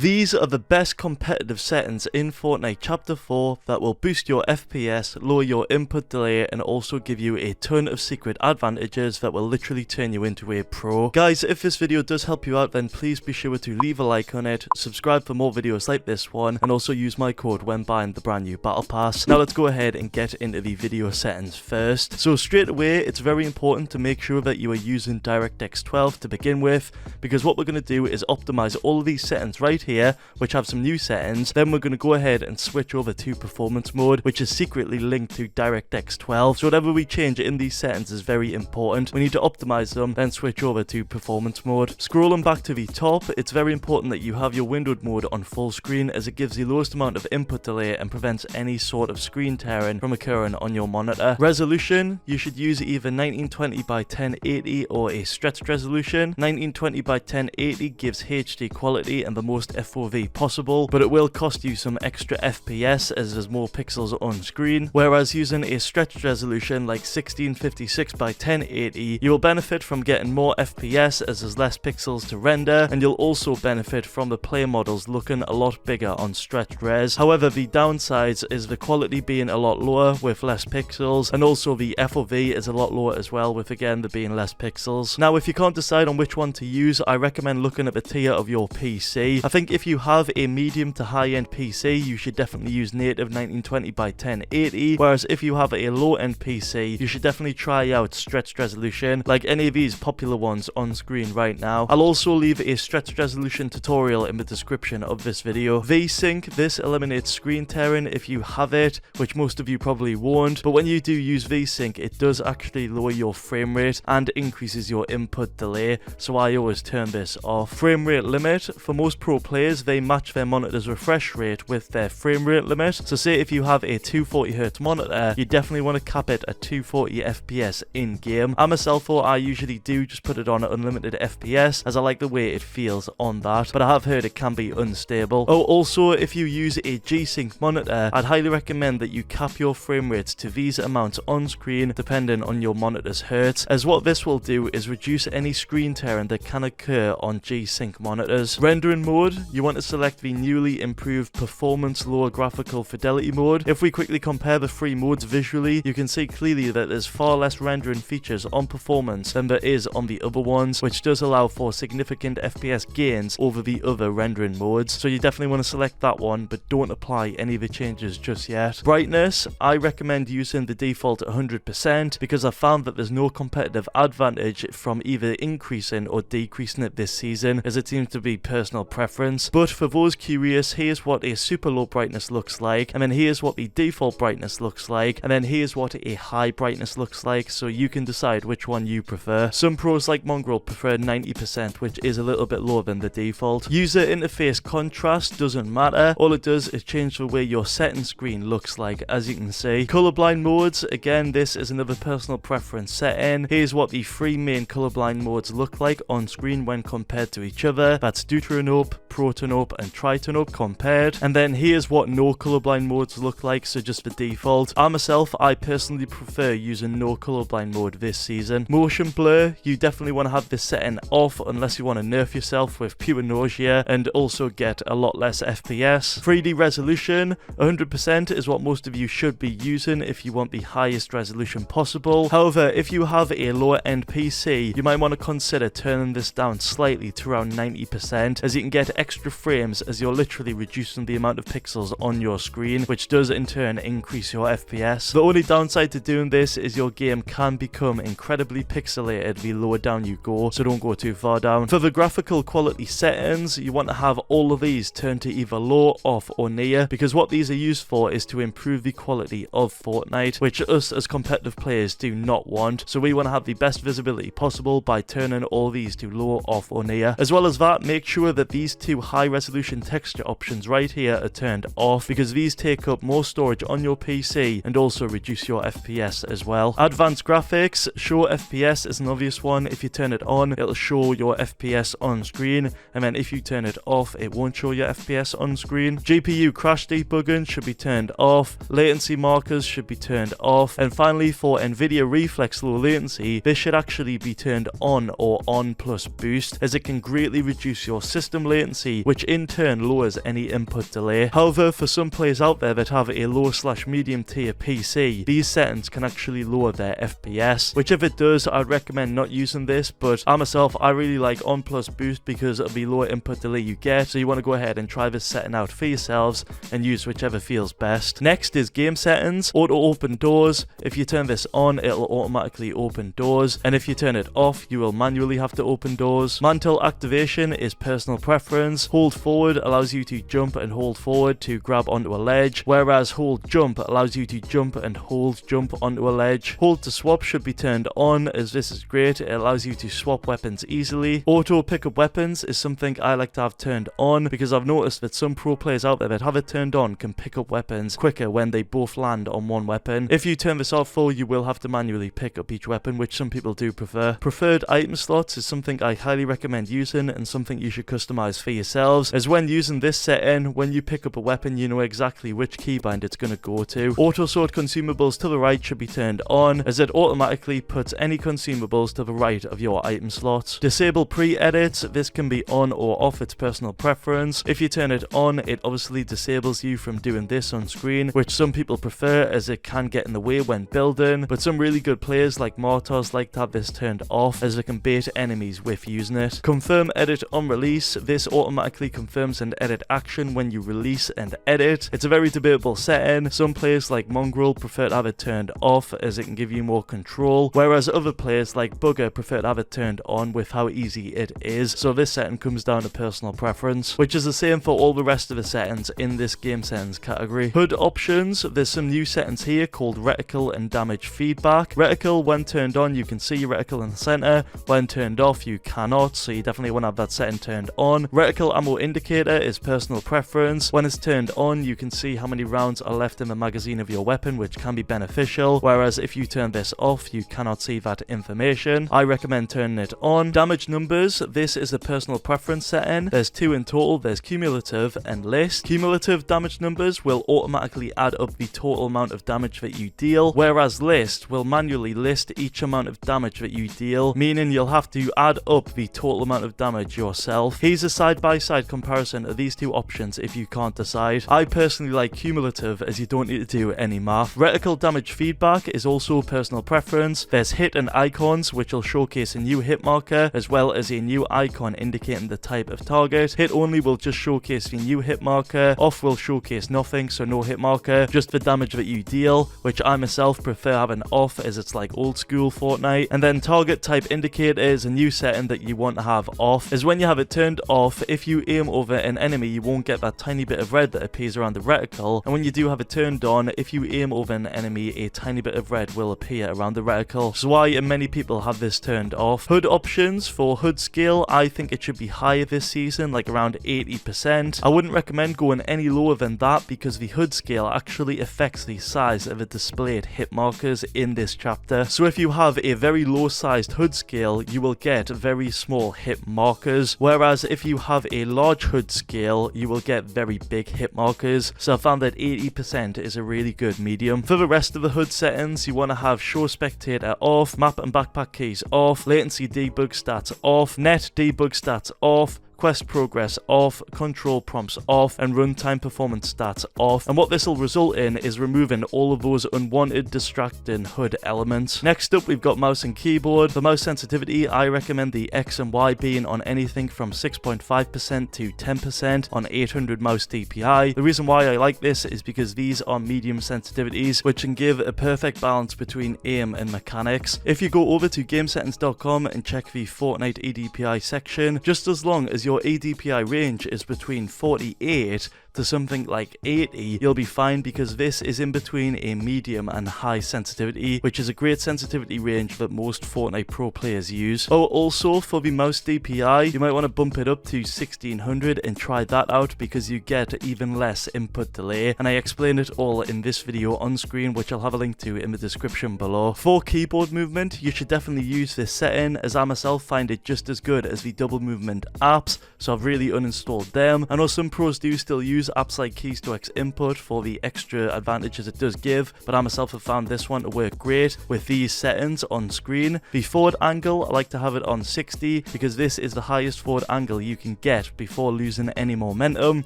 These are the best competitive settings in Fortnite Chapter 4 that will boost your FPS, lower your input delay, and also give you a ton of secret advantages that will literally turn you into a pro. Guys, if this video does help you out, then please be sure to leave a like on it, subscribe for more videos like this one, and also use my code when buying the brand new Battle Pass. Now let's go ahead and get into the video settings first. So straight away, it's very important to make sure that you are using DirectX 12 to begin with, because what we're going to do is optimize all of these settings right here, which have some new settings. Then we're going to go ahead and switch over to performance mode, which is secretly linked to DirectX 12. So whatever we change in these settings is very important. We need to optimize them, then switch over to performance mode. Scrolling back to the top, it's very important that you have your windowed mode on full screen, as it gives the lowest amount of input delay and prevents any sort of screen tearing from occurring on your monitor. Resolution, you should use either 1920 by 1080 or a stretched resolution. 1920 by 1080 gives HD quality and the most FOV possible, but it will cost you some extra FPS as there's more pixels on screen, whereas using a stretched resolution like 1656 by 1080, you will benefit from getting more FPS as there's less pixels to render, and you'll also benefit from the player models looking a lot bigger on stretched res. However, the downsides is the quality being a lot lower with less pixels, and also the FOV is a lot lower as well, with again there being less pixels. Now if you can't decide on which one to use, I recommend looking at the tier of your PC. I think if you have a medium to high-end PC, you should definitely use native 1920 by 1080, whereas if you have a low-end PC, you should definitely try out stretched resolution, like any of these popular ones on screen right now. I'll also leave a stretched resolution tutorial in the description of this video. VSync, this eliminates screen tearing if you have it, which most of you probably won't, but when you do use VSync, it does actually lower your frame rate and increases your input delay, so I always turn this off. Frame rate limit, for most pro players, they match their monitor's refresh rate with their frame rate limit. So say if you have a 240Hz monitor, you definitely want to cap it at 240 FPS in game. I myself, though, I usually do just put it on unlimited FPS, as I like the way it feels on that, but I have heard it can be unstable. Oh, also, if you use a G-Sync monitor, I'd highly recommend that you cap your frame rates to these amounts on screen depending on your monitor's hertz, as what this will do is reduce any screen tearing that can occur on G-Sync monitors. Rendering mode, you want to select the newly improved performance lower graphical fidelity mode. If we quickly compare the three modes visually, you can see clearly that there's far less rendering features on performance than there is on the other ones, which does allow for significant FPS gains over the other rendering modes. So you definitely want to select that one, but don't apply any of the changes just yet. Brightness, I recommend using the default 100% because I found that there's no competitive advantage from either increasing or decreasing it this season, as it seems to be personal preference. But for those curious, here's what a super low brightness looks like, and then here's what the default brightness looks like, and then here's what a high brightness looks like, so you can decide which one you prefer. Some pros like Mongrel prefer 90%, which is a little bit lower than the default. User interface contrast doesn't matter, all it does is change the way your setting screen looks like, as you can see. Colorblind modes, again, this is another personal preference setting. Here's what the three main colorblind modes look like on screen when compared to each other. That's Deuteranope, Protanope, and Tritanope compared. And then here's what no colorblind modes look like, so just the default. I personally prefer using no colorblind mode this season. Motion blur, you definitely want to have this setting off unless you want to nerf yourself with pure nausea and also get a lot less FPS. 3D resolution, 100% is what most of you should be using if you want the highest resolution possible. However, if you have a lower end PC, you might want to consider turning this down slightly to around 90%, as you can get extra frames as you're literally reducing the amount of pixels on your screen, which does in turn increase your FPS. The only downside to doing this is your game can become incredibly pixelated the lower down you go, so don't go too far down. For the graphical quality settings, you want to have all of these turned to either low, off, or near, because what these are used for is to improve the quality of Fortnite, which us as competitive players do not want. So we want to have the best visibility possible by turning all these to low, off, or near. As well as that, make sure that these two high resolution texture options right here are turned off, because these take up more storage on your PC and also reduce your FPS as well. Advanced graphics, show FPS is an obvious one. If you turn it on, it'll show your FPS on screen, and then if you turn it off, it won't show your FPS on screen. GPU crash debugging should be turned off. Latency markers should be turned off. And finally, for NVIDIA Reflex low latency, this should actually be turned on or on plus boost, as it can greatly reduce your system latency quality, which in turn lowers any input delay. However, for some players out there that have a low/medium tier PC, these settings can actually lower their FPS, which if it does, I'd recommend not using this, but I myself, I really like on plus boost because of the lower input delay you get, so you want to go ahead and try this setting out for yourselves and use whichever feels best. Next is game settings. Auto open doors. If you turn this on, it'll automatically open doors, and if you turn it off, you will manually have to open doors. Mantle activation is personal preference. Hold forward allows you to jump and hold forward to grab onto a ledge, whereas hold jump allows you to jump and hold jump onto a ledge. Hold to swap should be turned on, as this is great. It allows you to swap weapons easily. Auto pick up weapons is something I like to have turned on because I've noticed that some pro players out there that have it turned on can pick up weapons quicker when they both land on one weapon. If you turn this off full, you will have to manually pick up each weapon, which some people do prefer. Preferred item slots is something I highly recommend using and something you should customize for yourselves, as when using this setting, when you pick up a weapon, you know exactly which keybind it's going to go to. Auto sort consumables to the right should be turned on, as it automatically puts any consumables to the right of your item slots. Disable pre-edits. This can be on or off, it's personal preference. If you turn it on, it obviously disables you from doing this on screen, which some people prefer as it can get in the way when building, but some really good players like Mortars like to have this turned off as it can bait enemies with using it. Confirm edit on release. This automatically confirms an edit action when you release and edit. It's a very debatable setting. Some players like Mongrel prefer to have it turned off as it can give you more control, whereas other players like Bugger prefer to have it turned on with how easy it is. So this setting comes down to personal preference, which is the same for all the rest of the settings in this game settings category. HUD options. There's some new settings here called reticle and damage feedback. Reticle, when turned on, you can see your reticle in the center. When turned off, you cannot, so you definitely want to have that setting turned on. Reticle ammo indicator is personal preference. When it's turned on, you can see how many rounds are left in the magazine of your weapon, which can be beneficial, whereas if you turn this off, you cannot see that information. I recommend turning it on. Damage numbers. This is a personal preference setting. There's two in total. There's cumulative and list. Cumulative damage numbers will automatically add up the total amount of damage that you deal, whereas list will manually list each amount of damage that you deal, meaning you'll have to add up the total amount of damage yourself. Here's a side-by-side comparison of these two options if you can't decide. I personally like cumulative as you don't need to do any math. Reticle damage feedback is also personal preference. There's hit and icons, which will showcase a new hit marker as well as a new icon indicating the type of target. Hit only will just showcase the new hit marker. Off will showcase nothing, so no hit marker, just the damage that you deal, which I myself prefer having off as it's like old school Fortnite. And then target type indicator is a new setting that you want to have off, as when you have it turned off, if you aim over an enemy, you won't get that tiny bit of red that appears around the reticle, and when you do have it turned on, if you aim over an enemy, a tiny bit of red will appear around the reticle. So why many people have this turned off. HUD options. For HUD scale, I think it should be higher this season, like around 80%. I wouldn't recommend going any lower than that because the HUD scale actually affects the size of the displayed hit markers in this chapter. So if you have a very low sized HUD scale, you will get very small hit markers, whereas if you have a large HUD scale, you will get very big hit markers. So I found that 80% is a really good medium. For the rest of the HUD settings, you want to have show spectator off, map and backpack keys off, latency debug stats off, net debug stats off, quest progress off, control prompts off, and runtime performance stats off. And what this will result in is removing all of those unwanted distracting HUD elements. Next up, we've got mouse and keyboard. For mouse sensitivity, I recommend the X and Y being on anything from 6.5% to 10% on 800 mouse DPI. The reason why I like this is because these are medium sensitivities, which can give a perfect balance between aim and mechanics. If you go over to gamesettings.com and check the Fortnite ADPI section, just as long as your ADPI range is between 48 to something like 80, you'll be fine because this is in between a medium and high sensitivity, which is a great sensitivity range that most Fortnite Pro players use. Oh, also for the mouse DPI, you might want to bump it up to 1600 and try that out because you get even less input delay, and I explain it all in this video on screen, which I'll have a link to in the description below. For keyboard movement, you should definitely use this setting, as I myself find it just as good as the double movement apps, so I've really uninstalled them. I know some pros do still use use apps like Keys to X Input for the extra advantages it does give, but I myself have found this one to work great with these settings on screen. The forward angle, I like to have it on 60 because this is the highest forward angle you can get before losing any momentum.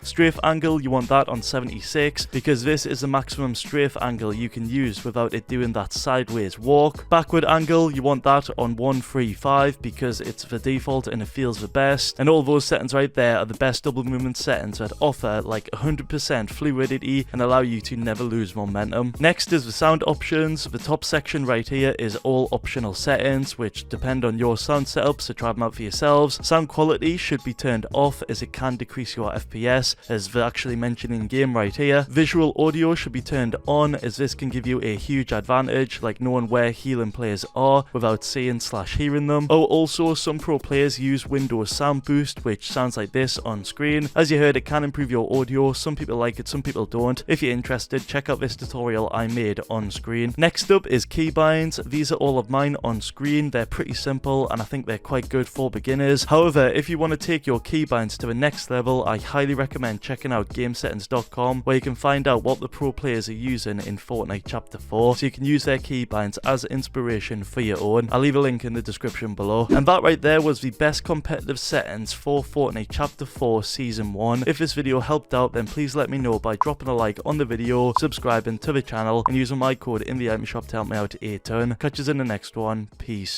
Strafe angle, you want that on 76 because this is the maximum strafe angle you can use without it doing that sideways walk. Backward angle, you want that on 135 because it's the default and it feels the best. And all those settings right there are the best double movement settings that offer like 100% fluidity and allow you to never lose momentum. Next is the sound options. The top section right here is all optional settings which depend on your sound setup, so try them out for yourselves. Sound quality should be turned off as it can decrease your FPS, as they're actually mentioned in game right here. Visual audio should be turned on as this can give you a huge advantage, like knowing where healing players are without seeing / hearing them. Oh, also some pro players use Windows Sound Boost, which sounds like this on screen. As you heard, it can improve your audio. Some people like it, some people don't. If you're interested, check out this tutorial I made on screen. Next up is Keybinds. These are all of mine on screen. They're pretty simple and I think they're quite good for beginners. However, if you want to take your keybinds to the next level, I highly recommend checking out gamesettings.com, where you can find out what the pro players are using in Fortnite Chapter 4, so you can use their keybinds as inspiration for your own. I'll leave a link in the description below. And that right there was the best competitive settings for Fortnite Chapter 4 Season 1. If this video helped out, then please let me know by dropping a like on the video, subscribing to the channel, and using my code in the item shop to help me out a ton. Catch us in the next one. Peace.